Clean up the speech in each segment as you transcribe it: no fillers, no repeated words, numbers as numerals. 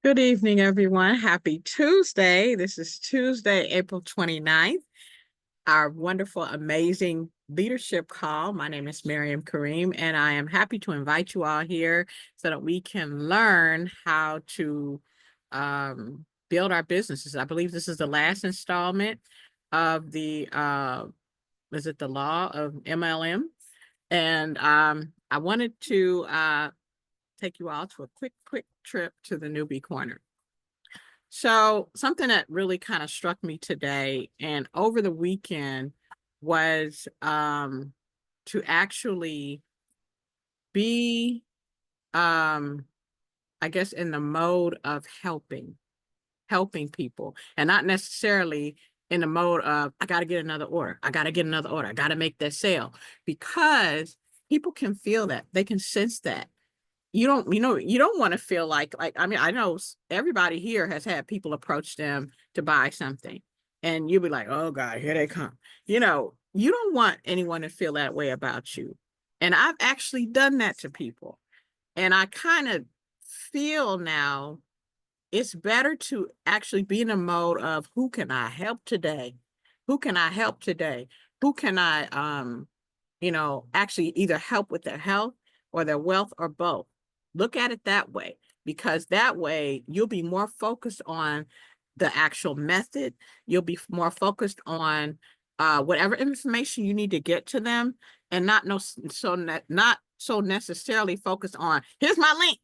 Good evening, everyone. Happy Tuesday. This is Tuesday, April 29th, our wonderful, amazing leadership call. My name is Miriam Kareem, and I am happy to invite you all here so that we can learn how to build our businesses. I believe this is the last installment of is it the law of MLM? And I wanted to take you all to a quick trip to the newbie corner. So something that really kind of struck me today and over the weekend was to actually be I guess in the mode of helping people, and not necessarily in the mode of I got to get another order. I got to get another order. I got to make that sale, because people can feel that. They can sense that. You don't want to feel like I mean, I know everybody here has had people approach them to buy something, and you'll be like, oh God, here they come. You don't want anyone to feel that way about you. And I've actually done that to people. And I kind of feel now it's better to actually be in a mode of who can I help today? Who can I help today? Who can I actually either help with their health or their wealth or both. Look at it that way, because that way you'll be more focused on the actual method. You'll be more focused on whatever information you need to get to them, and not so necessarily focused on here's my link,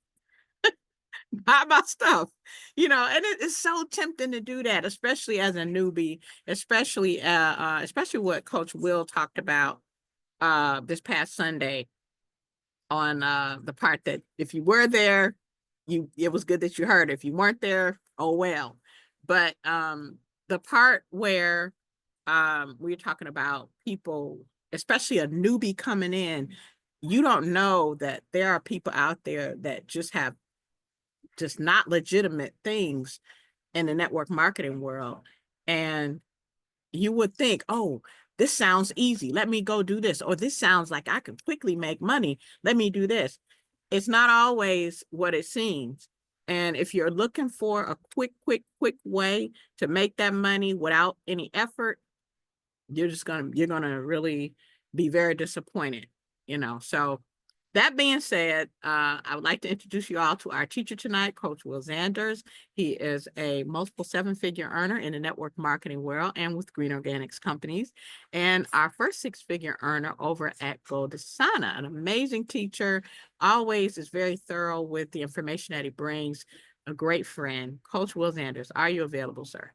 buy my stuff. And it's so tempting to do that, especially as a newbie, especially what Coach Will talked about this past Sunday on the part that if you were there, it was good that you heard. If you weren't there, oh well. But the part where we're talking about people, especially a newbie coming in, you don't know that there are people out there that just have just not legitimate things in the network marketing world. And you would think, oh, this sounds easy. Let me go do this. Or this sounds like I can quickly make money. Let me do this. It's not always what it seems. And if you're looking for a quick way to make that money without any effort, you're gonna really be very disappointed. So that being said, I would like to introduce you all to our teacher tonight, Coach Will Zanders. He is a multiple seven-figure earner in the network marketing world and with Green Organics companies, and our first six-figure earner over at Goldesana, an amazing teacher, always is very thorough with the information that he brings, a great friend. Coach Will Zanders, are you available, sir?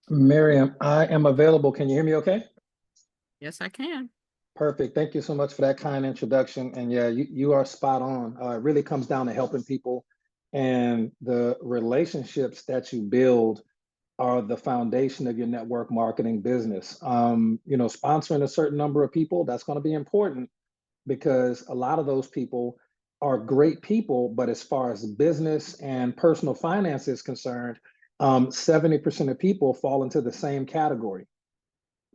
Miriam, I am available. Can you hear me okay? Yes, I can. Perfect. Thank you so much for that kind introduction. And yeah, you are spot on. It really comes down to helping people, and the relationships that you build are the foundation of your network marketing business. Sponsoring a certain number of people, that's going to be important, because a lot of those people are great people, but as far as business and personal finance is concerned, 70% of people fall into the same category.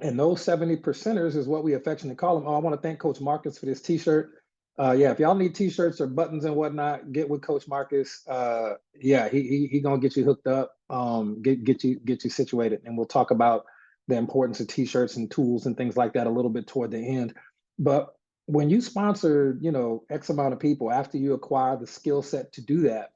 And those 70 percenters is what we affectionately call them. Oh, I want to thank Coach Marcus for this t-shirt. Yeah, if y'all need t-shirts or buttons and whatnot, get with Coach Marcus. Yeah, he gonna get you hooked up, get you situated, and we'll talk about the importance of t-shirts and tools and things like that a little bit toward the end. But when you sponsor, X amount of people, after you acquire the skill set to do that,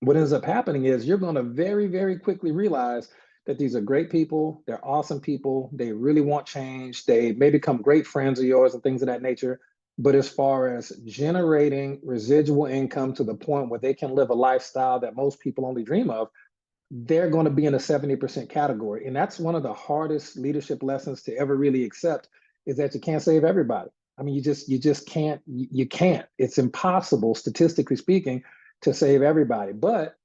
what ends up happening is you're going to very, very quickly realize that these are great people. They're awesome people. They really want change. They may become great friends of yours and things of that nature. But as far as generating residual income to the point where they can live a lifestyle that most people only dream of, they're going to be in a 70% category. And that's one of the hardest leadership lessons to ever really accept, is that you can't save everybody. I mean, you just can't, you can't. It's impossible, statistically speaking, to save everybody. But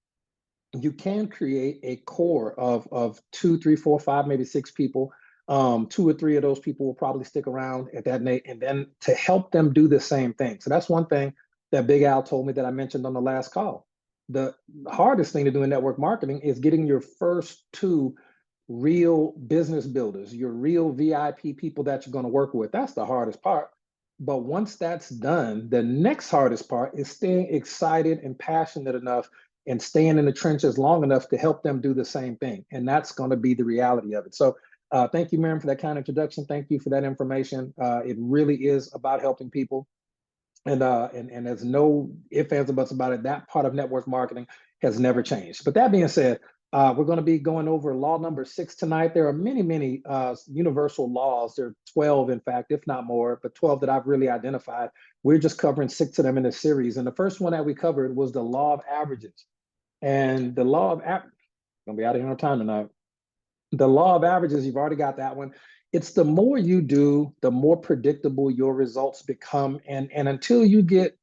you can create a core of two, three, four, five, maybe six people. Two or three of those people will probably stick around at that rate, and then to help them do the same thing. So that's one thing that Big Al told me that I mentioned on the last call. The hardest thing to do in network marketing is getting your first two real business builders, your real VIP people that you're going to work with. That's the hardest part. But once that's done, the next hardest part is staying excited and passionate enough and staying in the trenches long enough to help them do the same thing. And that's going to be the reality of it. So thank you, Miriam, for that kind of introduction. Thank you for that information. It really is about helping people. And there's no ifs, ands, or buts about it. That part of network marketing has never changed. But that being said, we're going to be going over law number 6 tonight. There are many universal laws. There are 12, in fact, if not more, but 12 that I've really identified. We're just covering 6 of them in this series. And the first one that we covered was the law of averages. And the law of averages, going to be out of here on time tonight. The law of averages, you've already got that one. It's the more you do, the more predictable your results become. And until you get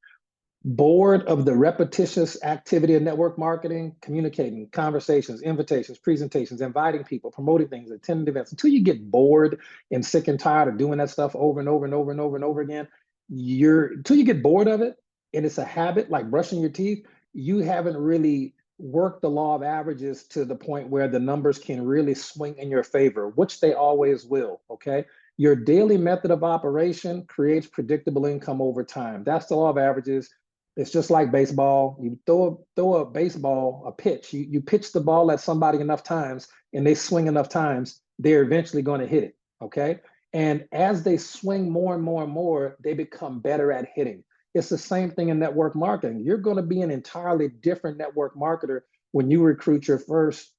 bored of the repetitious activity of network marketing, communicating, conversations, invitations, presentations, inviting people, promoting things, attending events, until you get bored and sick and tired of doing that stuff over and over and over and over and over again, until you get bored of it and it's a habit like brushing your teeth, you haven't really worked the law of averages to the point where the numbers can really swing in your favor, which they always will, okay? Your daily method of operation creates predictable income over time. That's the law of averages. It's just like baseball. You throw a baseball, a pitch, you pitch the ball at somebody enough times and they swing enough times, they're eventually going to hit it, okay? And as they swing more and more and more, they become better at hitting. It's the same thing in network marketing. You're going to be an entirely different network marketer when you recruit your first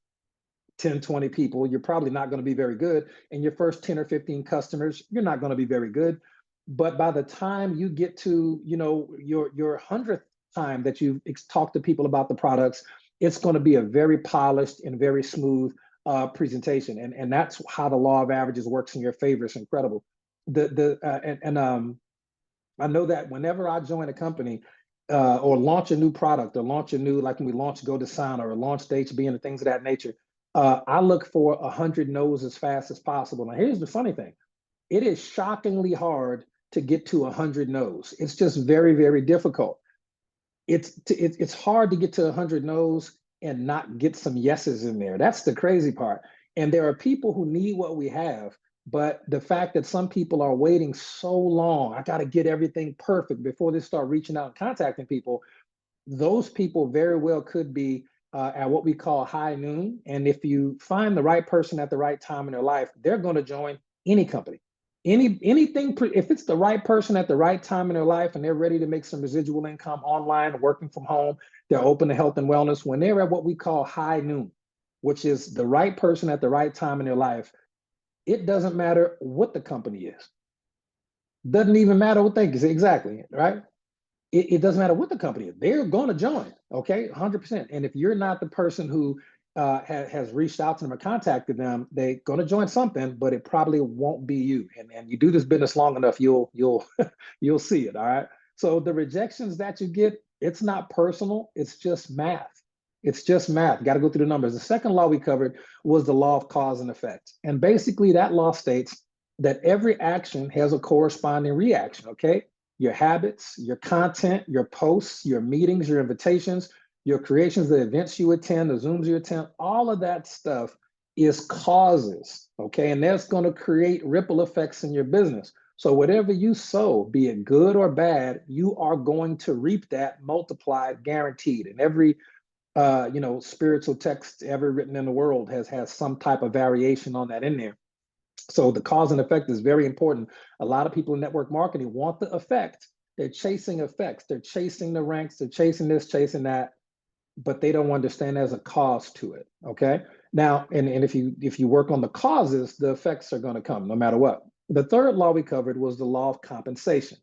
10, 20 people. You're probably not going to be very good. And your first 10 or 15 customers, you're not going to be very good. But by the time you get to, your 100th time that you've talked to people about the products, it's going to be a very polished and very smooth presentation. And that's how the law of averages works in your favor. It's incredible. I know that whenever I join a company or launch a new product or launch a new, like when we launch GoDesign or launch HB and things of that nature, I look for 100 no's as fast as possible. Now, here's the funny thing. It is shockingly hard to get to 100 no's. It's just very, very difficult. It's hard to get to 100 no's and not get some yeses in there. That's the crazy part. And there are people who need what we have, but the fact that some people are waiting so long, I got to get everything perfect before they start reaching out and contacting people, those people very well could be at what we call high noon. And if you find the right person at the right time in their life, they're going to join any company. Anything, if it's the right person at the right time in their life and they're ready to make some residual income online, working from home, they're open to health and wellness, when they're at what we call high noon, which is the right person at the right time in their life, it doesn't matter what the company is. Doesn't even matter what they exactly, right? It doesn't matter what the company is. They're going to join, okay, 100%. And if you're not the person who has reached out to them or contacted them, they're going to join something, but it probably won't be you. And you do this business long enough, you'll you'll see it. All right. So the rejections that you get, it's not personal. It's just math. It's just math. Got to go through the numbers. The second law we covered was the law of cause and effect. And basically that law states that every action has a corresponding reaction. Okay. Your habits, your content, your posts, your meetings, your invitations, your creations, the events you attend, the Zooms you attend, all of that stuff is causes, okay? And that's going to create ripple effects in your business. So whatever you sow, be it good or bad, you are going to reap that multiplied, guaranteed. And every spiritual text ever written in the world has some type of variation on that in there. So the cause and effect is very important. A lot of people in network marketing want the effect. They're chasing effects. They're chasing the ranks. They're chasing this, chasing that, but they don't understand there's a cause to it. Okay. Now, and if you work on the causes, the effects are going to come no matter what. The third law we covered was the law of compensation.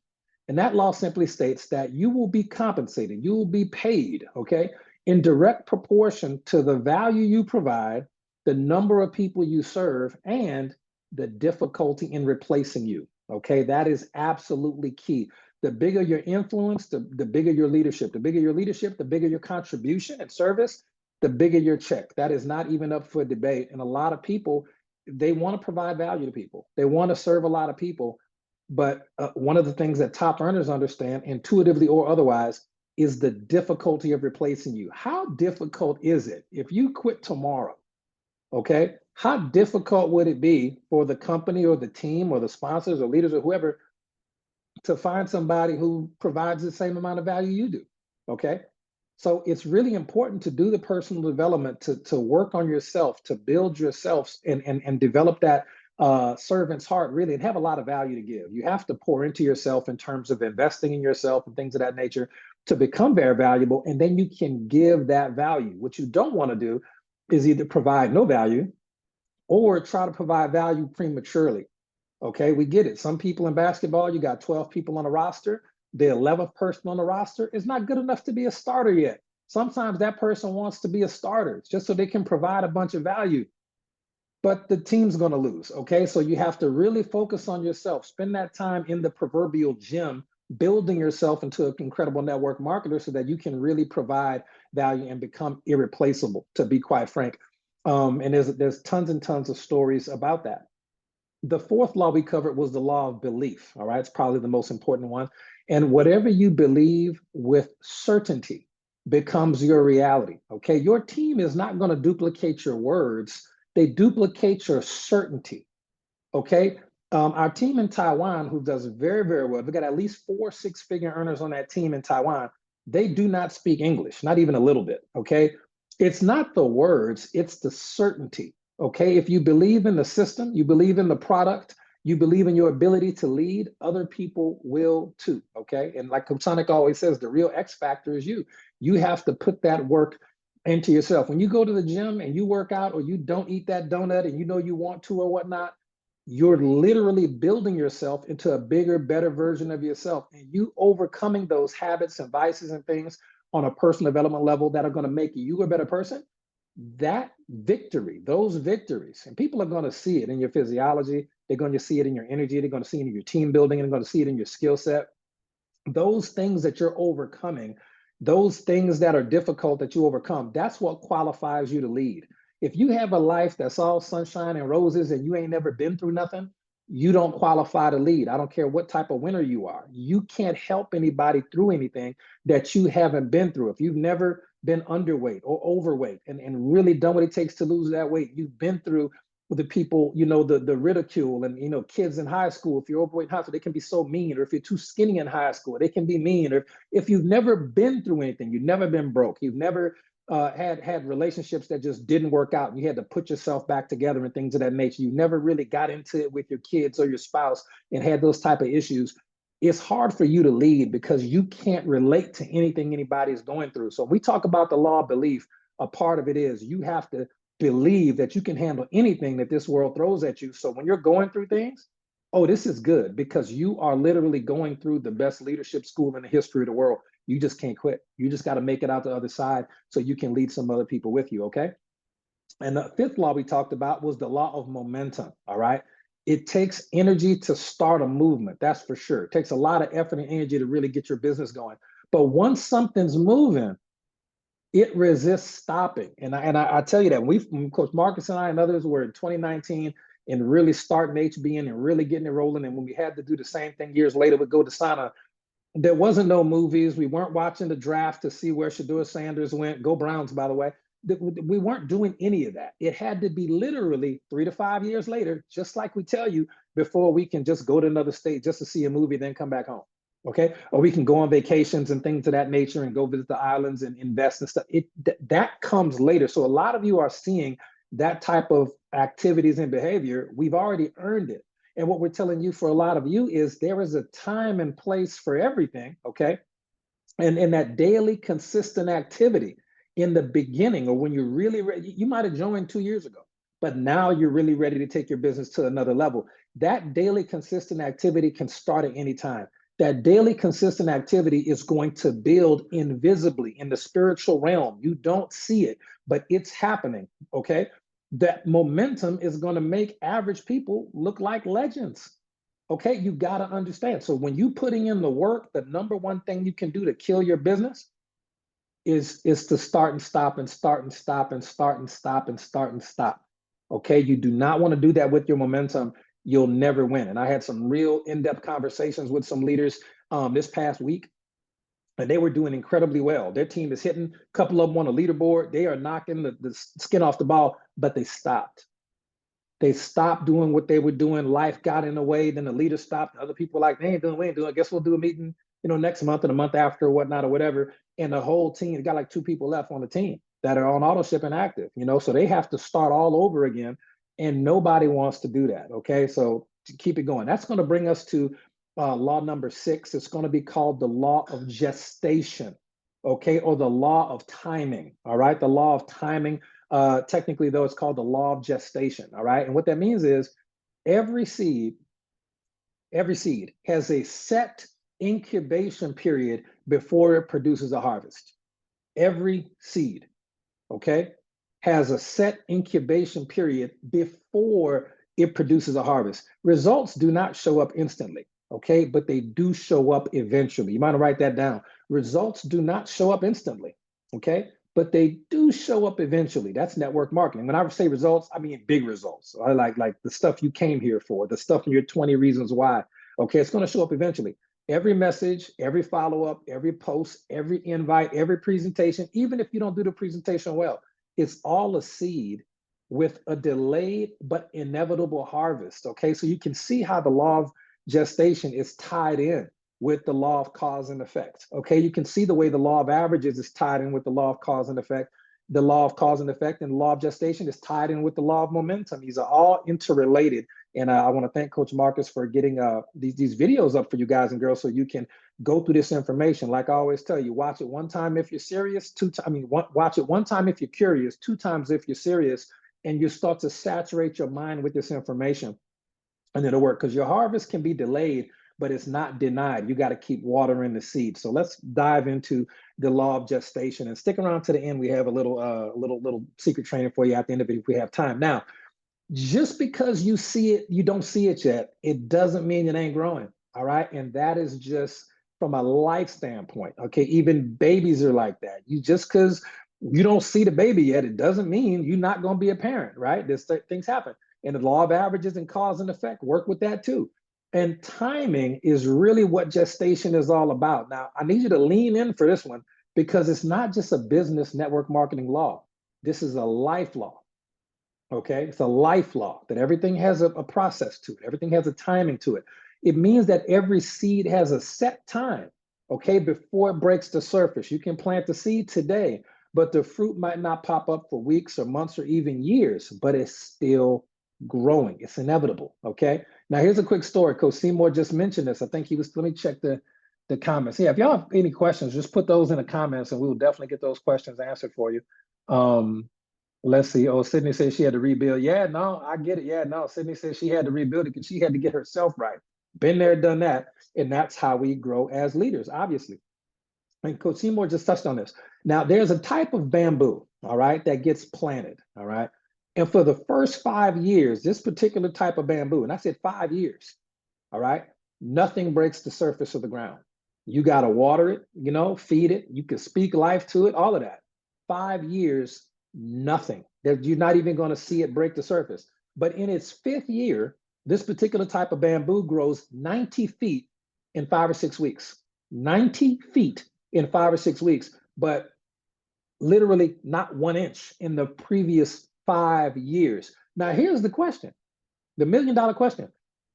And that law simply states that you will be compensated. You will be paid, okay, in direct proportion to the value you provide, the number of people you serve, and the difficulty in replacing you. Okay, that is absolutely key. The bigger your influence, the bigger your leadership. The bigger your leadership, the bigger your contribution and service, the bigger your check. That is not even up for debate. And a lot of people, they want to provide value to people. They want to serve a lot of people. But one of the things that top earners understand, intuitively or otherwise, is the difficulty of replacing you. How difficult is it if you quit tomorrow? Okay, how difficult would it be for the company or the team or the sponsors or leaders or whoever to find somebody who provides the same amount of value you do? Okay, So it's really important to do the personal development, to work on yourself, to build yourself and develop that servant's heart, really, and have a lot of value to give. You have to pour into yourself in terms of investing in yourself and things of that nature to become very valuable. And then you can give that value. What you don't want to do is either provide no value or try to provide value prematurely. Okay, we get it. Some people in basketball, you got 12 people on a roster. The 11th person on the roster is not good enough to be a starter yet. Sometimes that person wants to be a starter just so they can provide a bunch of value, but the team's going to lose. Okay, so you have to really focus on yourself. Spend that time in the proverbial gym, building yourself into an incredible network marketer so that you can really provide value and become irreplaceable, to be quite frank. And there's tons and tons of stories about that. The fourth law we covered was the law of belief. All right, it's probably the most important one. And whatever you believe with certainty becomes your reality. Okay, your team is not going to duplicate your words, they duplicate your certainty. Okay, our team in Taiwan, who does very, very well, we got at least 4 6-figure earners on that team in Taiwan. They do not speak English, not even a little bit. Okay, it's not the words, it's the certainty. Okay, if you believe in the system, you believe in the product, you believe in your ability to lead, other people will too. Okay, and like Sonic always says, the real X factor is you. You have to put that work into yourself. When you go to the gym and you work out, or you don't eat that donut and you know you want to or whatnot, you're literally building yourself into a bigger, better version of yourself. And you overcoming those habits and vices and things on a personal development level that are going to make you a better person, that victory, those victories, and people are going to see it in your physiology, they're going to see it in your energy, they're going to see it in your team building, and they're going to see it in your skill set. Those things that you're overcoming, those things that are difficult that you overcome, that's what qualifies you to lead. If you have a life that's all sunshine and roses and you ain't never been through nothing, you don't qualify to lead. I don't care what type of winner you are. You can't help anybody through anything that you haven't been through. If you've never been underweight or overweight and really done what it takes to lose that weight, you've been through the people, the ridicule, and kids in high school, if you're overweight in high school, they can be so mean. Or if you're too skinny in high school, they can be mean. Or if you've never been through anything, you've never been broke, you've never had relationships that just didn't work out, and you had to put yourself back together and things of that nature, you never really got into it with your kids or your spouse and had those type of issues, it's hard for you to lead because you can't relate to anything anybody's going through. So we talk about the law of belief. A part of it is you have to believe that you can handle anything that this world throws at you. So when you're going through things, oh, this is good because you are literally going through the best leadership school in the history of the world. You just can't quit. You just got to make it out the other side so you can lead some other people with you. Okay. And the fifth law we talked about was the law of momentum. All right. It takes energy to start a movement. That's for sure. It takes a lot of effort and energy to really get your business going. But once something's moving, it resists stopping. And I tell you that when Coach Marcus and I and others were in 2019 and really starting HBN and really getting it rolling. And when we had to do the same thing years later with Go Desana, there wasn't no movies. We weren't watching the draft to see where Shedeur Sanders went. Go Browns, by the way. We weren't doing any of that. It had to be literally 3 to 5 years later, just like we tell you, before we can just go to another state just to see a movie, then come back home. Okay. Or we can go on vacations and things of that nature and go visit the islands and invest and stuff. That comes later. So a lot of you are seeing that type of activities and behavior. We've already earned it. And what we're telling you for a lot of you is there is a time and place for everything. Okay. And in that daily consistent activity in the beginning, or when you're really ready, you might have joined 2 years ago, but now you're really ready to take your business to another level. That daily consistent activity can start at any time. That daily consistent activity is going to build invisibly in the spiritual realm. You don't see it, but it's happening. Okay. That momentum is going to make average people look like legends. Okay. You got to understand. So when you putting in the work, the number one thing you can do to kill your business is to start and stop and start and stop and start and stop and start and stop. Okay. You do not want to do that with your momentum. You'll never win. And I had some real in-depth conversations with some leaders this past week, and they were doing incredibly well. Their team is hitting, a couple of them on a leaderboard. They are knocking the skin off the ball, but they stopped. They stopped doing what they were doing. Life got in the way. Then the leader stopped. Other people were like, we ain't doing. I guess we'll do a meeting, next month and a month after or whatnot or whatever. and the whole team got like 2 people left on the team that are on auto ship and active, so they have to start all over again, and nobody wants to do that. Okay, so to keep it going, that's going to bring us to law number 6. It's going to be called the law of gestation, okay, or the law of timing. All right, the law of timing. Technically, though, it's called the law of gestation. All right, and what that means is every seed has a set incubation period before it produces a harvest. Every seed, okay, has a set incubation period before it produces a harvest. Results do not show up instantly, okay, but they do show up eventually. You might want to write that down. Results do not show up instantly, okay, but they do show up eventually. That's network marketing. When I say results, I mean big results. I like the stuff you came here for, the stuff in your 20 reasons why. Okay, it's going to show up eventually. Every message, every follow-up, every post, every invite, every presentation, even if you don't do the presentation well, it's all a seed with a delayed but inevitable harvest. Okay, so you can see how the law of gestation is tied in with the law of cause and effect. Okay, you can see the way the law of averages is tied in with the law of cause and effect. The law of cause and effect and the law of gestation is tied in with the law of momentum. These are all interrelated. And I want to thank Coach Marcus for getting these videos up for you guys and girls so you can go through this information. Like I always tell you, watch it one time if you're serious, watch it one time if you're curious, 2 times if you're serious, and you start to saturate your mind with this information. And it'll work, because your harvest can be delayed, but it's not denied. You got to keep watering the seed. So let's dive into the law of gestation and stick around to the end. We have a little secret training for you at the end of it if we have time. Now, just because you see it, you don't see it yet, it doesn't mean it ain't growing. All right. And that is just from a life standpoint. Okay. Even babies are like that. Just because you don't see the baby yet, it doesn't mean you're not going to be a parent, right? Things happen. And the law of averages and cause and effect work with that too. And timing is really what gestation is all about. Now, I need you to lean in for this one, because it's not just a business network marketing law. This is a life law. Okay, it's a life law that everything has a process to it. Everything has a timing to it. It means that every seed has a set time, okay, before it breaks the surface. You can plant the seed today, but the fruit might not pop up for weeks or months or even years, but it's still growing. It's inevitable, okay? Now, here's a quick story. Coach Seymour just mentioned this. I think let me check the comments. Yeah, if y'all have any questions, just put those in the comments and we will definitely get those questions answered for you. Let's see. Oh, Sydney says she had to rebuild. Yeah, no, I get it. Yeah, no, Sydney says she had to rebuild it because she had to get herself right. Been there, done that. And that's how we grow as leaders, obviously. And Coach Seymour just touched on this. Now, there's a type of bamboo, all right, that gets planted, all right? And for the first 5 years, this particular type of bamboo, and I said 5 years, all right, nothing breaks the surface of the ground. You got to water it, feed it. You can speak life to it, all of that. 5 years, nothing. You're not even going to see it break the surface. But in its 5th year, this particular type of bamboo grows 90 feet in 5 or 6 weeks. 90 feet in 5 or 6 weeks, but literally not 1 inch in the previous 5 years. Now, here's the question, the $1 million question.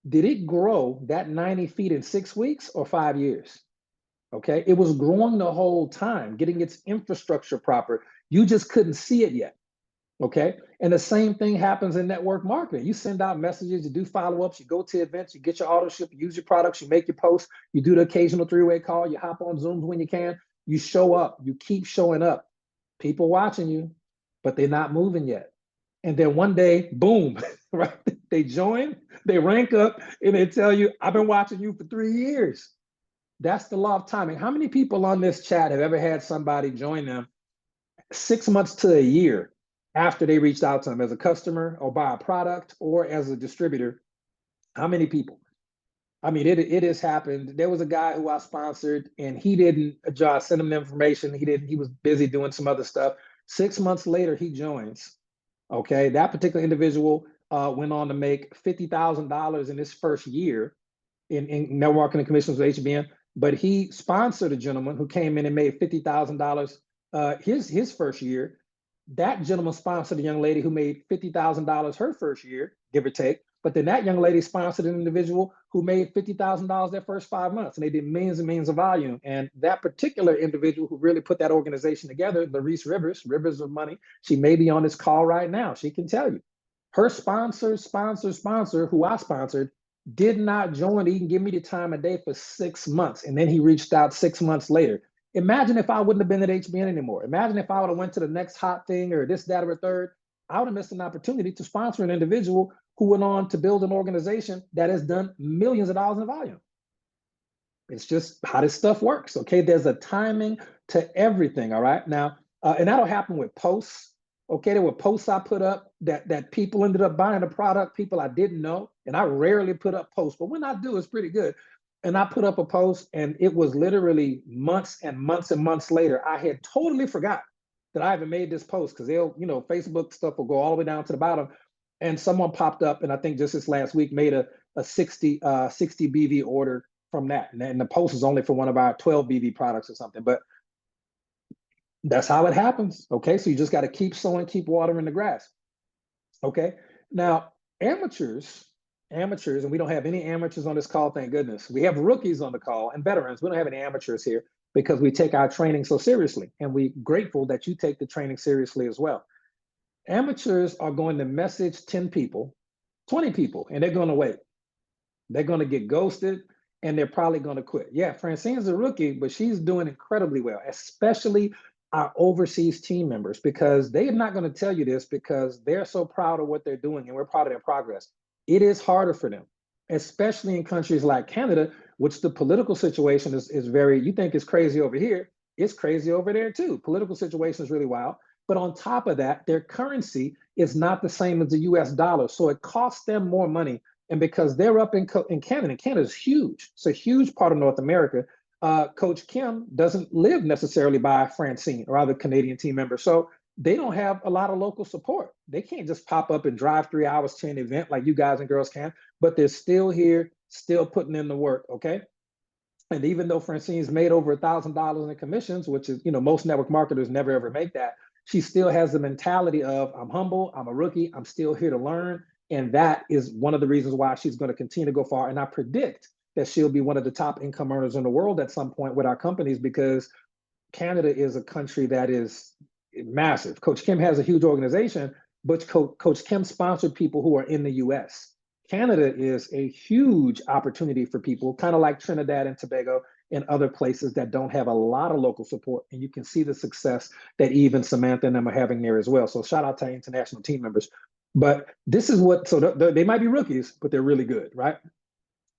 Did it grow that 90 feet in 6 weeks or 5 years? Okay, it was growing the whole time, getting its infrastructure proper. You just couldn't see it yet. Okay, and the same thing happens in network marketing. You send out messages, you do follow-ups, you go to events, you get your auto ship, you use your products, you make your posts, you do the occasional 3-way call, you hop on Zooms when you can, you show up, you keep showing up. People watching you, but they're not moving yet. And then one day, boom, right? They join, they rank up, and they tell you, I've been watching you for 3 years. That's the law of timing. How many people on this chat have ever had somebody join them 6 months to a year after they reached out to them as a customer or buy a product or as a distributor? How many people? I mean, it has happened. There was a guy who I sponsored and he didn't, I sent him the information. He was busy doing some other stuff. 6 months later, he joins. Okay, that particular individual went on to make $50,000 in his first year in network marketing commissions with HBN. But he sponsored a gentleman who came in and made $50,000 his first year. That gentleman sponsored a young lady who made $50,000 her first year, give or take. But then that young lady sponsored an individual who made $50,000 their first 5 months, and they did millions and millions of volume. And that particular individual who really put that organization together, Larice Rivers of Money, she may be on this call right now. She can tell you. Her sponsor, who I sponsored, did not join Eat and Give Me the Time of Day for 6 months. And then he reached out 6 months later. Imagine if I wouldn't have been at HBN anymore. Imagine if I would have went to the next hot thing or this, that, or third. I would have missed an opportunity to sponsor an individual who went on to build an organization that has done millions of dollars in volume. It's just how this stuff works, okay? There's a timing to everything, all right? Now, and that'll happen with posts, okay? There were posts I put up that people ended up buying the product, people I didn't know, and I rarely put up posts, but when I do, it's pretty good. And I put up a post, and it was literally months and months and months later, I had totally forgot that I even made this post, because they'll, Facebook stuff will go all the way down to the bottom. And someone popped up, and I think just this last week made a 60 BV order from that. And the post is only for one of our 12 BV products or something. But that's how it happens. Okay. So you just got to keep sowing, keep watering the grass. Okay. Now, amateurs, and we don't have any amateurs on this call, thank goodness. We have rookies on the call and veterans. We don't have any amateurs here because we take our training so seriously. And we're grateful that you take the training seriously as well. Amateurs are going to message 10 people, 20 people, and they're going to wait. They're going to get ghosted, and they're probably going to quit. Yeah, Francine's a rookie, but she's doing incredibly well, especially our overseas team members, because they're not going to tell you this because they're so proud of what they're doing and we're proud of their progress. It is harder for them, especially in countries like Canada, which the political situation is very, you think it's crazy over here, it's crazy over there too. Political situation is really wild. But on top of that, their currency is not the same as the US dollar. So it costs them more money. And because they're up in Canada, and Canada's huge, it's a huge part of North America, Coach Kim doesn't live necessarily by Francine or other Canadian team members. So they don't have a lot of local support. They can't just pop up and drive 3 hours to an event like you guys and girls can, but they're still here, still putting in the work, okay? And even though Francine's made over $1,000 in commissions, which is, most network marketers never ever make that, she still has the mentality of, I'm humble, I'm a rookie, I'm still here to learn. And that is one of the reasons why she's going to continue to go far. And I predict that she'll be one of the top income earners in the world at some point with our companies, because Canada is a country that is massive. Coach Kim has a huge organization, but Coach Kim sponsored people who are in the US. Canada is a huge opportunity for people, kind of like Trinidad and Tobago and other places that don't have a lot of local support. And you can see the success that Eve and Samantha and them are having there as well. So shout out to our international team members. But this is what, so they might be rookies, but they're really good, right?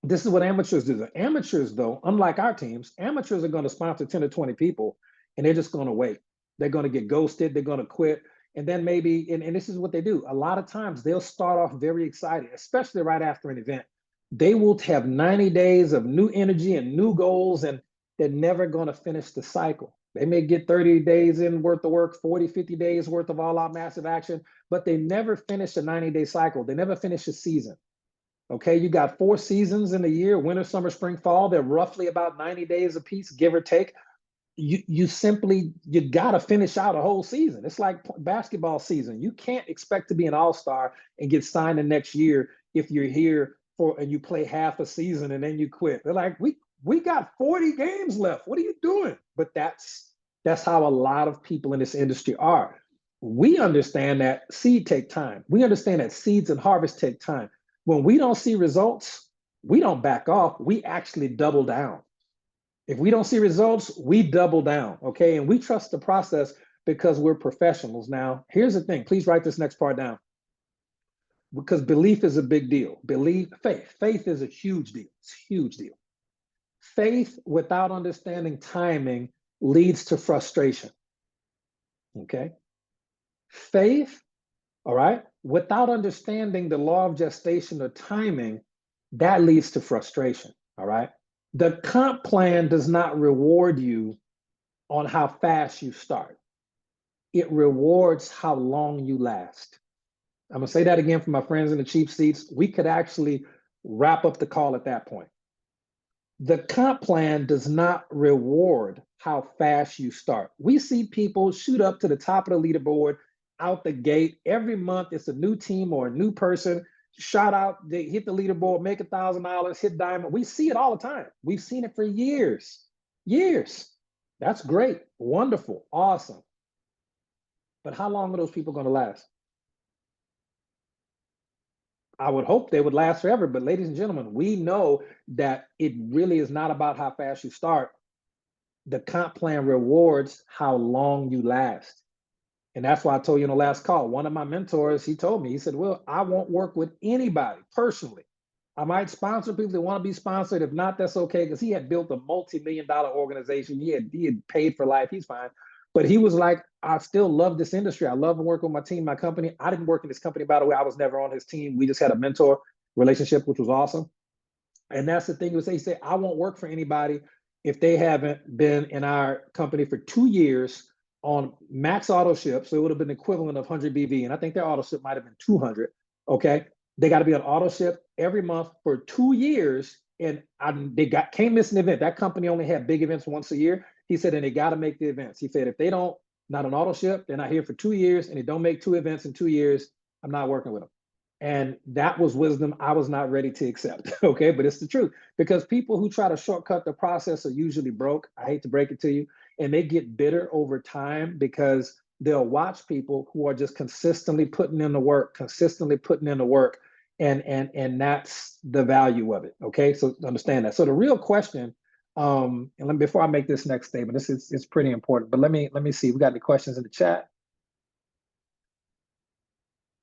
This is what amateurs do. The amateurs, though, unlike our teams, amateurs are going to sponsor 10 or 20 people, and they're just going to wait. They're going to get ghosted. They're going to quit. And then maybe, and this is what they do. A lot of times they'll start off very excited, especially right after an event. They will have 90 days of new energy and new goals, and they're never going to finish the cycle. They may get 30 days in worth of work, 40, 50 days worth of all out massive action, but they never finish a 90-day cycle. They never finish a season. Okay, you got 4 seasons in a year, winter, summer, spring, fall. They're roughly about 90 days apiece, give or take. You gotta finish out a whole season. It's like basketball season. You can't expect to be an all-star and get signed the next year if you're here and you play half a season and then you quit. They're like, we got 40 games left. What are you doing? But that's how a lot of people in this industry are. We understand that seed take time. We understand that seeds and harvest take time. When we don't see results, we don't back off. We actually double down. If we don't see results, we double down, okay? And we trust the process because we're professionals. Now, here's the thing. Please write this next part down, because belief is a big deal. Faith is a huge deal. It's a huge deal. Faith without understanding timing leads to frustration, okay? Faith, all right, without understanding the law of gestation or timing, that leads to frustration, all right? The comp plan does not reward you on how fast you start. It rewards how long you last. I'm gonna say that again for my friends in the cheap seats. We could actually wrap up the call at that point. The comp plan does not reward how fast you start. We see people shoot up to the top of the leaderboard out the gate. Every month it's a new team or a new person. shot out, they hit the leaderboard, make $1,000, hit diamond. We see it all the time. We've seen it for years, years. That's great, wonderful, awesome. But how long are those people going to last? I would hope they would last forever, but ladies and gentlemen, we know that it really is not about how fast you start. The comp plan rewards how long you last. And that's why I told you in the last call, one of my mentors, he told me, he said, well, I won't work with anybody personally. I might sponsor people that want to be sponsored. If not, that's okay, because he had built a multi-million-dollar organization. He had paid for life. He's fine. But he was like, I still love this industry. I love working with my team, my company. I didn't work in this company, by the way. I was never on his team. We just had a mentor relationship, which was awesome. And that's the thing he said, I won't work for anybody if they haven't been in our company for 2 years on max auto ship. So it would have been equivalent of 100 BV. And I think their auto ship might have been 200. Okay. They got to be on auto ship every month for 2 years. And can't miss an event. That company only had big events once a year. He said, and they got to make the events. He said, if they don't, not an auto ship, they're not here for 2 years, and they don't make 2 events in 2 years, I'm not working with them. And that was wisdom I was not ready to accept. Okay, but it's the truth, because people who try to shortcut the process are usually broke. I hate to break it to you. And they get bitter over time because they'll watch people who are just consistently putting in the work, and that's the value of it. Okay, so understand that. So the real question, and before I make this next statement, it's pretty important, but let me see. We got any questions in the chat?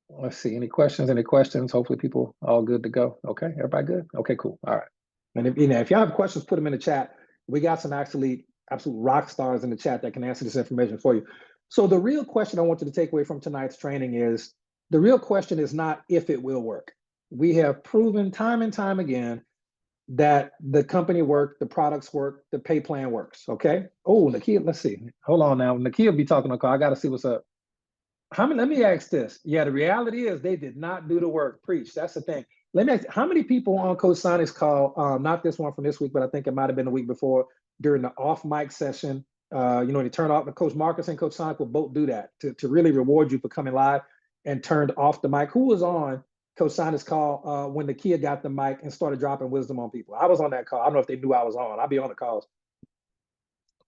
Let's see, any questions? Hopefully people all good to go. Okay, everybody good? Okay, cool. All right. And if y'all have questions, put them in the chat. We got some absolute rock stars in the chat that can answer this information for you. So the real question I want you to take away from tonight's training is, the real question is not if it will work. We have proven time and time again that the company work, the products work, the pay plan works, okay? Oh, Nakia, let's see. Hold on now. Nakia will be talking on the call. I got to see what's up. Let me ask this. Yeah, the reality is they did not do the work. Preach. That's the thing. Let me ask, how many people on Coach Sonic's call, not this one from this week, but I think it might have been the week before, during the off mic session, they turn off, Coach Marcus and Coach Sonic will both do that to really reward you for coming live, and turned off the mic. Who was on Coach Sonic's call when Nakia got the mic and started dropping wisdom on people? I was on that call. I don't know if they knew I was on. I'll be on the calls.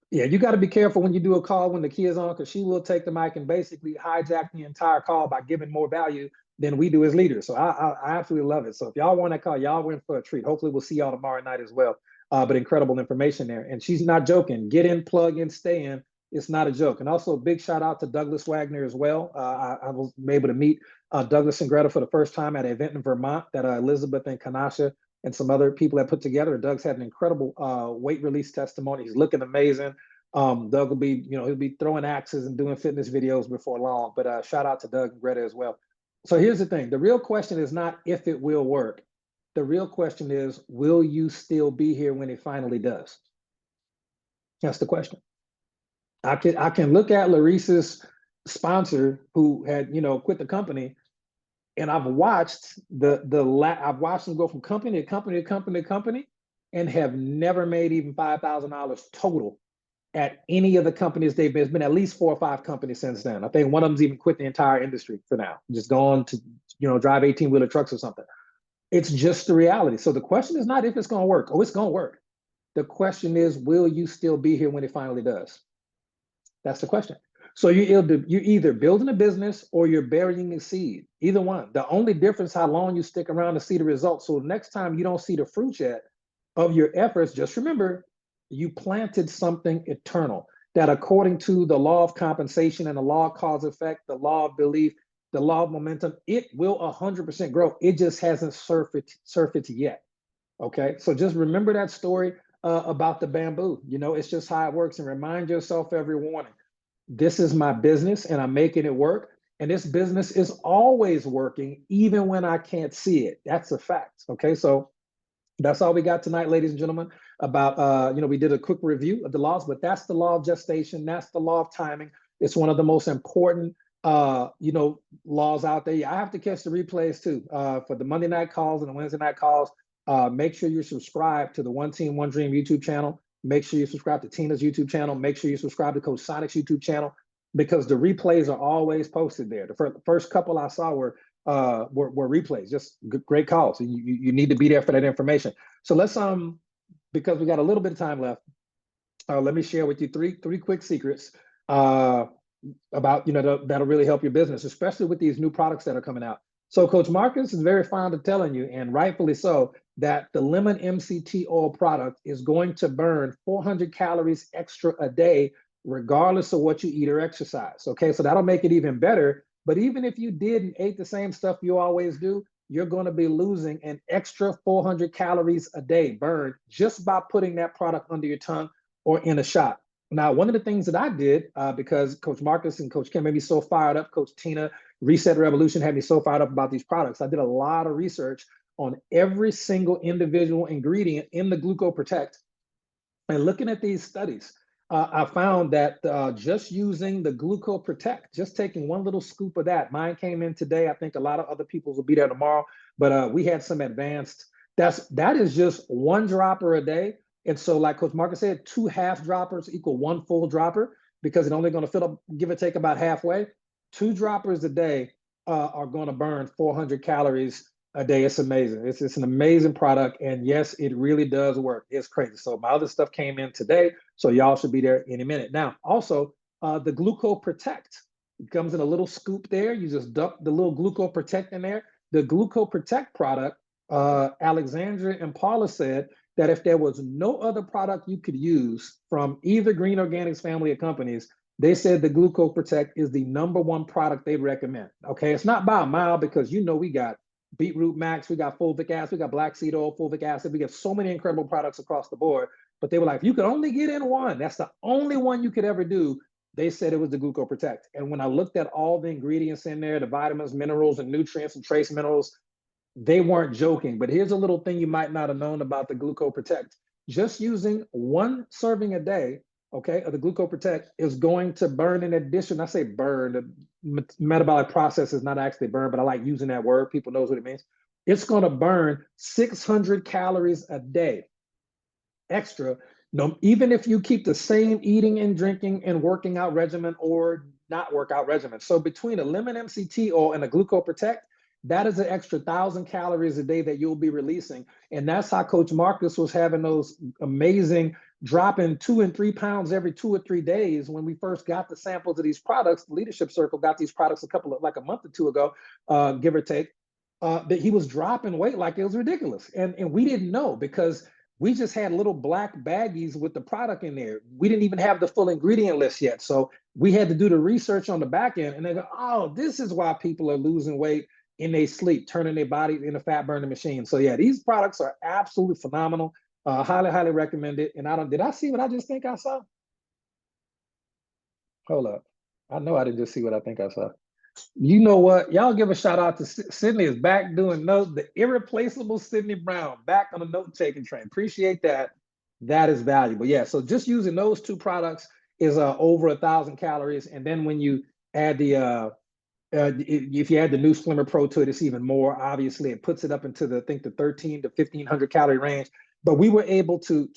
Yeah, you got to be careful when you do a call when Nakia's on, because she will take the mic and basically hijack the entire call by giving more value than we do as leaders. So I absolutely love it. So if y'all want that call, y'all in for a treat. Hopefully we'll see y'all tomorrow night as well. But incredible information there. And she's not joking. Get in, plug in, stay in. It's not a joke. And also a big shout out to Douglas Wagner as well. I was able to meet Douglas and Greta for the first time at an event in Vermont that Elizabeth and Kanasha and some other people that put together. Doug's had an incredible weight release testimony. He's looking amazing. Doug will be, he'll be throwing axes and doing fitness videos before long. But shout out to Doug and Greta as well. So here's the thing. The real question is not if it will work. The real question is, will you still be here when it finally does? That's the question. I can look at Larissa's sponsor who had, quit the company, and I've watched I've watched them go from company to company to company to company, and have never made even $5,000 total at any of the companies they've been. It's been at least 4 or 5 companies since then. I think one of them's even quit the entire industry for now, just gone to, drive 18-wheeler trucks or something. It's just the reality. So the question is not if it's going to work. Oh, it's going to work. The question is, will you still be here when it finally does? That's the question. So you're either building a business or you're burying a seed. Either one. The only difference how long you stick around to see the results. So next time you don't see the fruit yet of your efforts, just remember, you planted something eternal that, according to the law of compensation and the law of cause effect, the law of belief, the law of momentum, it will 100% grow. It just hasn't surfaced yet. Okay, so just remember that story about the bamboo. It's just how it works, and remind yourself every morning, this is my business and I'm making it work. And this business is always working, even when I can't see it. That's a fact. Okay, so that's all we got tonight, ladies and gentlemen, about, we did a quick review of the laws, but that's the law of gestation. That's the law of timing. It's one of the most important, laws out there. I have to catch the replays too, for the Monday night calls and the Wednesday night calls. Make sure you're subscribed to the One Team, One Dream YouTube channel. Make sure you subscribe to Tina's YouTube channel. Make sure you subscribe to Coach Sonic's YouTube channel, because the replays are always posted there. The first couple I saw were were replays. Just great calls. So you need to be there for that information. So let's because we got a little bit of time left, let me share with you three quick secrets about that'll really help your business, especially with these new products that are coming out. So Coach Marcus is very fond of telling you, and rightfully so, that the lemon MCT oil product is going to burn 400 calories extra a day, regardless of what you eat or exercise. Okay, so that'll make it even better. But even if you did and ate the same stuff you always do, you're going to be losing an extra 400 calories a day burned just by putting that product under your tongue or in a shot. Now, one of the things that I did, because Coach Marcus and Coach Kim made me so fired up, Coach Tina, Reset Revolution had me so fired up about these products. I did a lot of research on every single individual ingredient in the GlucoProtect. And looking at these studies, I found that just using the GlucoProtect, just taking one little scoop of that, mine came in today. I think a lot of other people's will be there tomorrow, but we had some advanced. That is just one dropper a day. And so, like Coach Marcus said, 2 half droppers equal 1 full dropper, because it's only going to fill up, give or take, about halfway. 2 droppers a day are going to burn 400 calories a day. It's amazing. It's an amazing product. And yes, it really does work. It's crazy. So my other stuff came in today, so y'all should be there any minute. Now, also, the GlucoProtect. It comes in a little scoop there. You just dump the little GlucoProtect in there. The GlucoProtect product, Alexandra and Paula said that if there was no other product you could use from either Green Organics family of companies, they said the GlucoProtect is the #1 product they'd recommend. Okay, it's not by a mile, because we got Beetroot Max, we got fulvic acid, we got black seed oil, fulvic acid. We get so many incredible products across the board. But they were like, if you could only get in one, that's the only one you could ever do. They said it was the GlucoProtect. And when I looked at all the ingredients in there, the vitamins, minerals, and nutrients and trace minerals, they weren't joking. But here's a little thing you might not have known about the GlucoProtect. Just using 1 serving a day, okay, of the GlucoProtect is going to burn, in addition, I say burn, the metabolic process is not actually burn, but I like using that word. People knows what it means. It's going to burn 600 calories a day extra. No, even if you keep the same eating and drinking and working out regimen or not workout regimen. So between a lemon MCT oil and a GlucoProtect, that is an extra 1,000 calories a day that you'll be releasing. And that's how Coach Marcus was having those amazing dropping 2 and 3 pounds every 2 or 3 days. When we first got the samples of these products, the Leadership Circle got these products a month or 2 ago, give or take, that he was dropping weight like it was ridiculous. And we didn't know, because we just had little black baggies with the product in there. We didn't even have the full ingredient list yet. So we had to do the research on the back end, and they go, oh, this is why people are losing weight in their sleep, turning their body into fat burning machine. So yeah, these products are absolutely phenomenal. Highly, highly recommend it. And did I see what I just think I saw? Hold up. I know I didn't just see what I think I saw. You know what? Y'all give a shout out to Sydney is back doing notes. The irreplaceable Sydney Brown back on the note taking train. Appreciate that. That is valuable. Yeah. So just using those 2 products is over 1,000 calories. And then when you add if you add the new Slimmer Pro to it, it's even more. Obviously, it puts it up into the 13 to 1,500 calorie range. But we were able to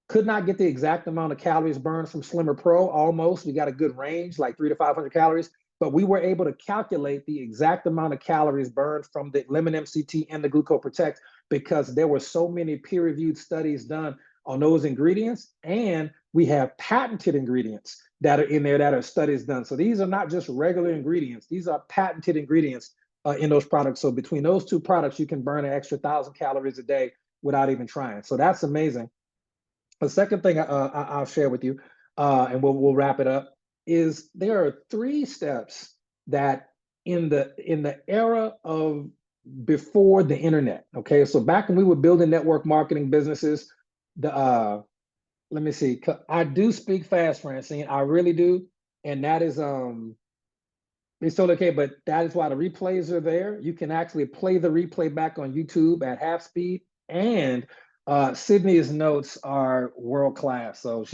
could not get the exact amount of calories burned from Slimmer Pro. Almost, we got a good range, like 300 to 500 calories. But we were able to calculate the exact amount of calories burned from the lemon MCT and the GlucoProtect, because there were so many peer-reviewed studies done on those ingredients, and we have patented ingredients that are in there that are studies done. So these are not just regular ingredients. These are patented ingredients in those products. So between those 2 products, you can burn an extra 1,000 calories a day without even trying. So that's amazing. The second thing I'll share with you, and we'll wrap it up, is there are 3 steps that in the era of before the internet. Okay, so back when we were building network marketing businesses, let me see. I do speak fast, Francine. I really do, and that is it's totally okay. But that is why the replays are there. You can actually play the replay back on YouTube at half speed, and Sydney's notes are world class. So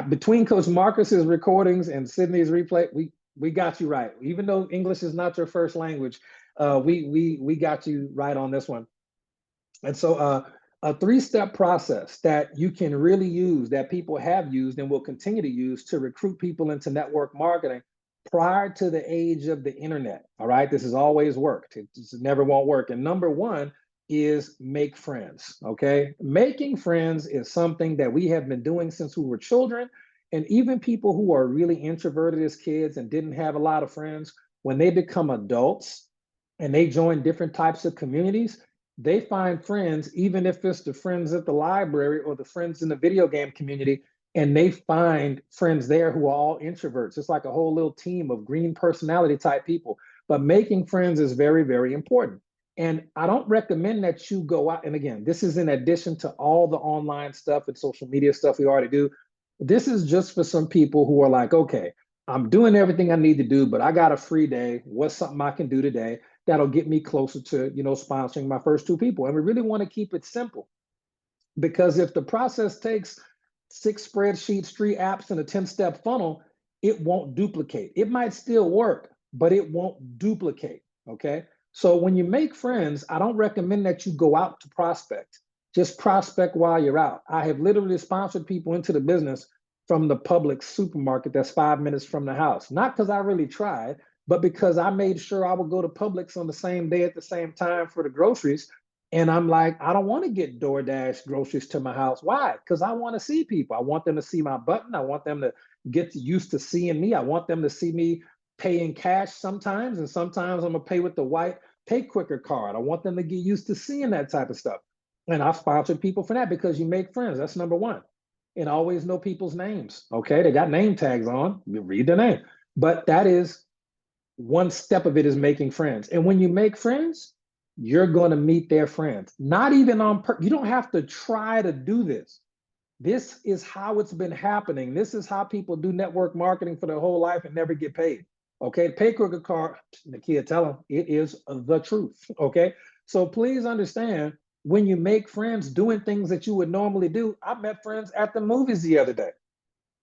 between Coach Marcus's recordings and Sydney's replay, we got you right. Even though English is not your first language, we got you right on this one. And so a 3-step process that you can really use, that people have used and will continue to use to recruit people into network marketing, prior to the age of the internet. All right. This has always worked. It just never won't work. And number one is make friends. Okay. Making friends is something that we have been doing since we were children. And even people who are really introverted as kids and didn't have a lot of friends, when they become adults and they join different types of communities, they find friends, even if it's the friends at the library or the friends in the video game community, and they find friends there who are all introverts. It's like a whole little team of green personality type people. But making friends is very, very important. And I don't recommend that you go out. And again, this is in addition to all the online stuff and social media stuff we already do. This is just for some people who are like, okay, I'm doing everything I need to do, but I got a free day. What's something I can do today that'll get me closer to, sponsoring my first two people? And we really want to keep it simple, because if the process takes 6 spreadsheets, 3 apps, and a 10-step funnel, it won't duplicate. It might still work, but it won't duplicate. Okay. So when you make friends, I don't recommend that you go out to prospect. Just prospect while you're out. I have literally sponsored people into the business from the Publix supermarket that's 5 minutes from the house. Not because I really tried, but because I made sure I would go to Publix on the same day at the same time for the groceries. And I'm like, I don't want to get DoorDash groceries to my house. Why? Because I want to see people. I want them to see my button. I want them to get used to seeing me. I want them to see me paying cash sometimes. And sometimes I'm going to pay with the white Pay Quicker card. I want them to get used to seeing that type of stuff. And I've sponsored people for that because you make friends. That's number one. And always know people's names. Okay. They got name tags on. You read their name. But that is one step of it, is making friends. And when you make friends, you're going to meet their friends. Not even on purpose. You don't have to try to do this. This is how it's been happening. This is how people do network marketing for their whole life and never get paid. Okay. Pay Quicker card, Nakia, tell them it is the truth. Okay. So please understand, when you make friends doing things that you would normally do. I met friends at the movies the other day.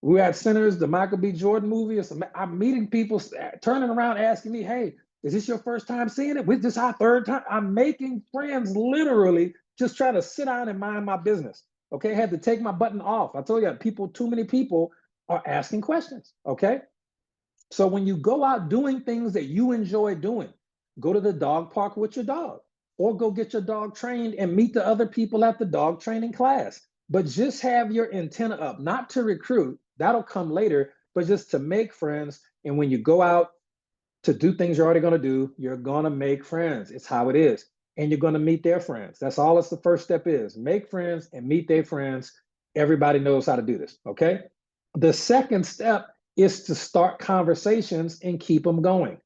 We were at Sinners, the Michael B. Jordan movie. I'm meeting people, turning around, asking me, hey, is this your first time seeing it? This our third time. I'm making friends, literally just trying to sit down and mind my business. Okay, I had to take my button off. I told you, too many people are asking questions. Okay, so when you go out doing things that you enjoy doing, go to the dog park with your dog, or go get your dog trained and meet the other people at the dog training class. But just have your antenna up, not to recruit, that'll come later, but just to make friends. And when you go out to do things you're already going to do, you're going to make friends. It's how it is. And you're going to meet their friends. That's all it's the first step is. Make friends and meet their friends. Everybody knows how to do this. Okay. The second step is to start conversations and keep them going.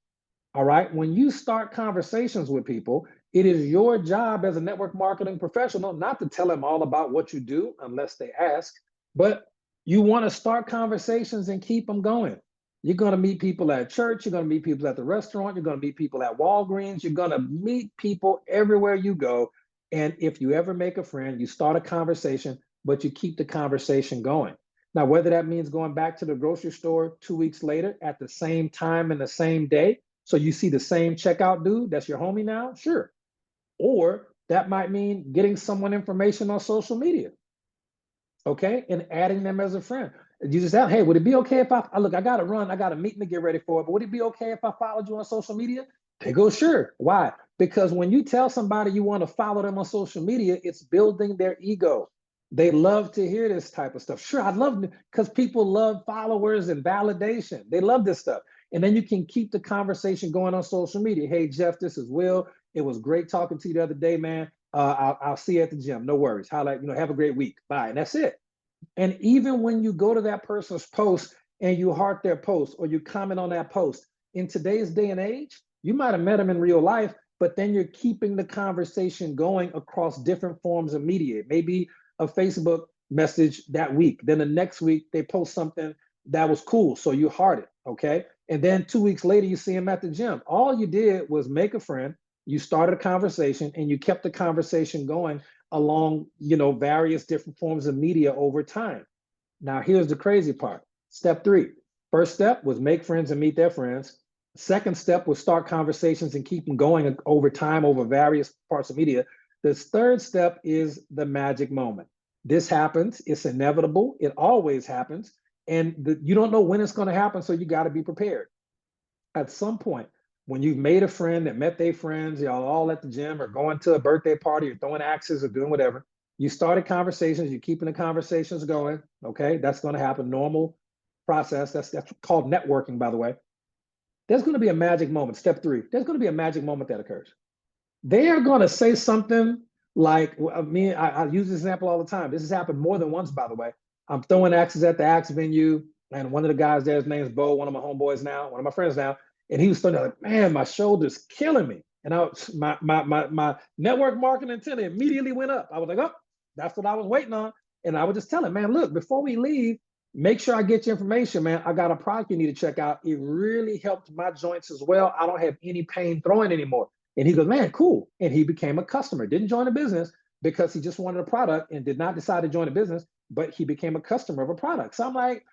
All right. When you start conversations with people, it is your job as a network marketing professional not to tell them all about what you do unless they ask, but you want to start conversations and keep them going. You're going to meet people at church. You're going to meet people at the restaurant. You're going to meet people at Walgreens. You're going to meet people everywhere you go. And if you ever make a friend, you start a conversation, but you keep the conversation going. Now, whether that means going back to the grocery store 2 weeks later at the same time and the same day, so you see the same checkout dude, that's your homie now, sure. Or that might mean getting someone information on social media, okay, and adding them as a friend. You just ask, hey, would it be okay if I look, I got to run, I got a meeting to get ready for it, but would it be okay if I followed you on social media? They go, sure. Why? Because when you tell somebody you want to follow them on social media, it's building their ego. They love to hear this type of stuff. Sure, I'd love to, because people love followers and validation. They love this stuff. And then you can keep the conversation going on social media. Hey, Jeff, this is Will. It was great talking to you the other day, man. I'll see you at the gym. No worries. Have a great week. Bye. And that's it. And even when you go to that person's post and you heart their post or you comment on that post, in today's day and age, you might have met them in real life, but then you're keeping the conversation going across different forms of media. Maybe a Facebook message that week. Then the next week they post something that was cool. So you heart it. Okay. And then 2 weeks later, you see them at the gym. All you did was make a friend. You started a conversation and you kept the conversation going along, various different forms of media over time. Now, here's the crazy part. Step 3. First step was make friends and meet their friends. Second step was start conversations and keep them going over time over various parts of media. The third step is the magic moment. This happens. It's inevitable. It always happens. And you don't know when it's going to happen, so you got to be prepared. at some point, when you've made a friend that met their friends, y'all all at the gym or going to a birthday party or throwing axes or doing whatever, you started conversations, you're keeping the conversations going. Okay, that's going to happen. Normal process. That's called networking, by the way. There's going to be a magic moment. Step three. There's going to be a magic moment that occurs. They are going to say something like, I use this example all the time. This has happened more than once, by the way. I'm throwing axes at the axe venue, and one of the guys there, his name's Bo, one of my homeboys now, one of my friends now, and he was throwing like, man, my shoulder's killing me. And my network marketing antenna immediately went up. I was like, oh, that's what I was waiting on. And I would just tell him, man, look, before we leave, make sure I get your information, man. I got a product you need to check out. It really helped my joints as well. I don't have any pain throwing anymore. And he goes, man, cool. And he became a customer, didn't join the business because he just wanted a product and did not decide to join the business, but he became a customer of a product. So I'm like,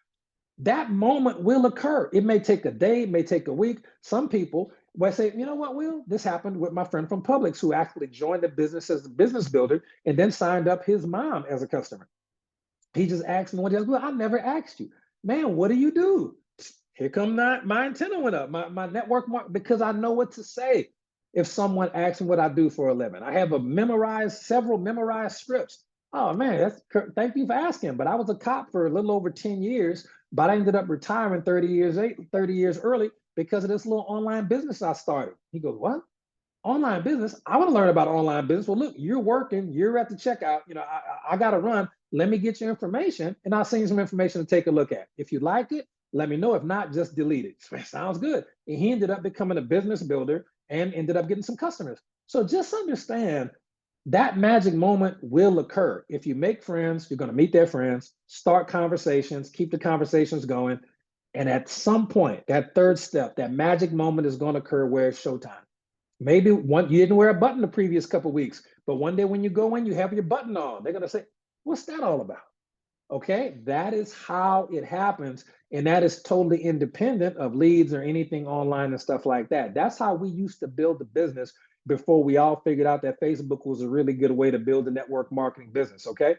that moment will occur. It may take a day, it may take a week. Some people will say, you know what, Will, this happened with my friend from Publix who actually joined the business as a business builder and then signed up his mom as a customer. He just asked me one day, well, I never asked you, man, what do you do? Here come my antenna went up, my network, because I know what to say. If someone asks me what I do for a living, I have several memorized scripts. Oh man, thank you for asking. But I was a cop for a little over 10 years, but I ended up retiring 30 years early because of this little online business I started. He goes, what? Online business? I want to learn about online business. Well, look, you're working, you're at the checkout. I got to run. Let me get your information and I'll send you some information to take a look at. If you like it, let me know. If not, just delete it. Sounds good. And he ended up becoming a business builder and ended up getting some customers. So just understand that magic moment will occur. If you make friends, you're going to meet their friends, start conversations, keep the conversations going. And at some point, that third step, that magic moment is going to occur where it's showtime. Maybe you didn't wear a button the previous couple of weeks, but one day when you go in, you have your button on. They're going to say, what's that all about? Okay, that is how it happens. And that is totally independent of leads or anything online and stuff like that. That's how we used to build the business before we all figured out that Facebook was a really good way to build a network marketing business. Okay.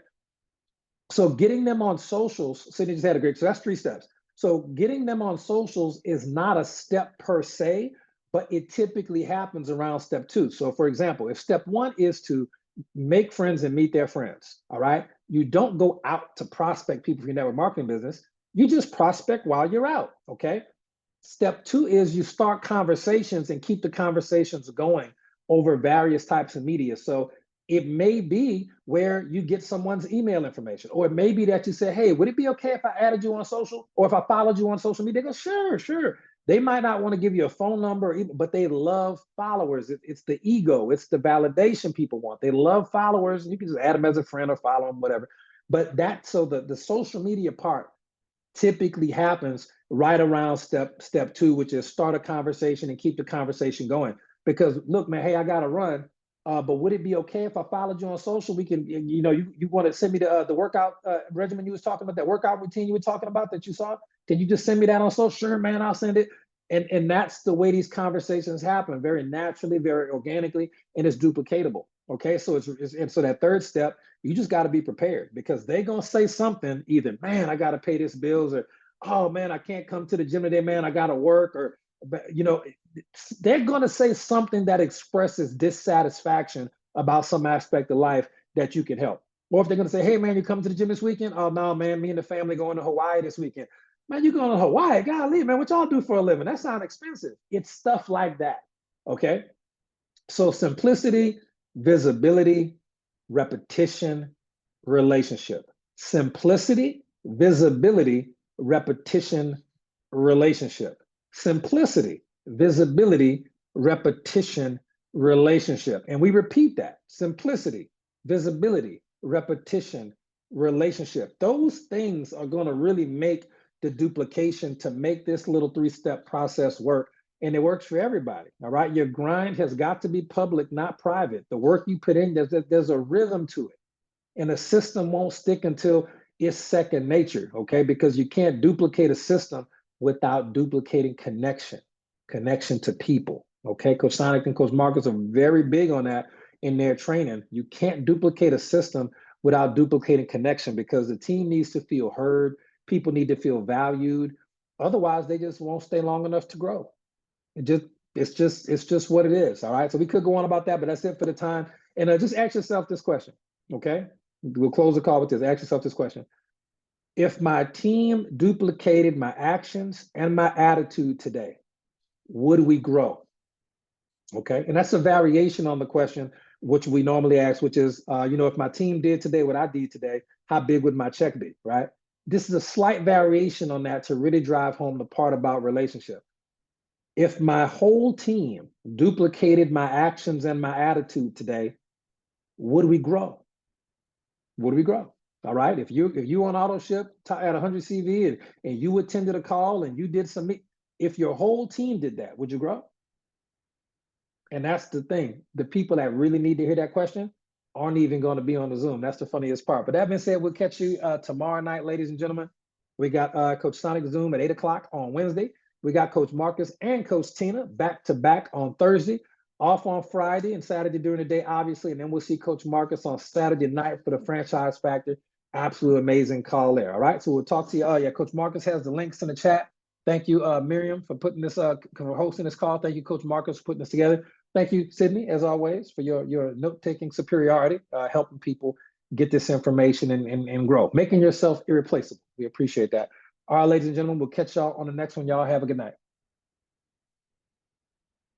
So getting them on socials, Sydney just had a great, so that's 3 steps. So getting them on socials is not a step per se, but it typically happens around step 2. So for example, if step 1 is to make friends and meet their friends, all right? You don't go out to prospect people for your network marketing business. You just prospect while you're out, okay? Step 2 is you start conversations and keep the conversations going over various types of media. So it may be where you get someone's email information, or it may be that you say, hey, would it be okay if I added you on social, or if I followed you on social media? They go, sure. They might not want to give you a phone number, but they love followers. It's the ego, it's the validation people want. They love followers. You can just add them as a friend or follow them, whatever. But so the social media part typically happens right around step 2, which is start a conversation and keep the conversation going. Because look, man, hey, I got to run. But would it be okay if I followed you on social? We can, you want to send me the workout regimen you was talking about, that workout routine you were talking about that you saw? Can you just send me that on social? Sure, man, I'll send it. And that's the way these conversations happen, very naturally, very organically, and it's duplicatable. Okay, so and so that third step, you just got to be prepared because they're gonna say something, either, man, I got to pay this bills, or, oh man, I can't come to the gym today, man, I got to work, or, they're going to say something that expresses dissatisfaction about some aspect of life that you can help. Or if they're going to say, hey, man, you come to the gym this weekend? Oh, no, man, me and the family going to Hawaii this weekend. Man, you going to Hawaii? Golly, man, what y'all do for a living? That sounds expensive. It's stuff like that. Okay. So simplicity, visibility, repetition, relationship. Simplicity, visibility, repetition, relationship. Simplicity, visibility, repetition, relationship. And we repeat that: simplicity, visibility, repetition, relationship. Those things are going to really make the duplication to make this little 3-step process work. And it works for everybody. All right. Your grind has got to be public, not private. The work you put in, there's a rhythm to it. And a system won't stick until it's second nature. Okay. Because you can't duplicate a system without duplicating connection to people. Okay, Coach Sonic and Coach Marcus are very big on that in their training. You can't duplicate a system without duplicating connection, because the team needs to feel heard. People need to feel valued. Otherwise, they just won't stay long enough to grow. It's just what it is. All right. So we could go on about that, but that's it for the time. And just ask yourself this question. Okay. We'll close the call with this. Ask yourself this question. If my team duplicated my actions and my attitude today, would we grow? Okay. And that's a variation on the question, which we normally ask, which is, if my team did today what I did today, how big would my check be? Right. This is a slight variation on that to really drive home the part about relationship. If my whole team duplicated my actions and my attitude today, would we grow? Would we grow? All right. If you on auto ship at 100 CV and you attended a call and you did some, if your whole team did that, would you grow? And that's the thing. The people that really need to hear that question aren't even going to be on the Zoom. That's the funniest part. But that being said, we'll catch you tomorrow night, ladies and gentlemen. We got Coach Sonic Zoom at 8 o'clock on Wednesday. We got Coach Marcus and Coach Tina back to back on Thursday, off on Friday and Saturday during the day, obviously. And then we'll see Coach Marcus on Saturday night for the Franchise Factor. Absolute amazing call there. All right. So we'll talk to you. Oh, yeah. Coach Marcus has the links in the chat. Thank you, Miriam, for putting this, for hosting this call. Thank you, Coach Marcus, for putting this together. Thank you, Sydney, as always, for your note-taking superiority, helping people get this information and grow, making yourself irreplaceable. We appreciate that. All right, ladies and gentlemen, we'll catch y'all on the next one. Y'all have a good night.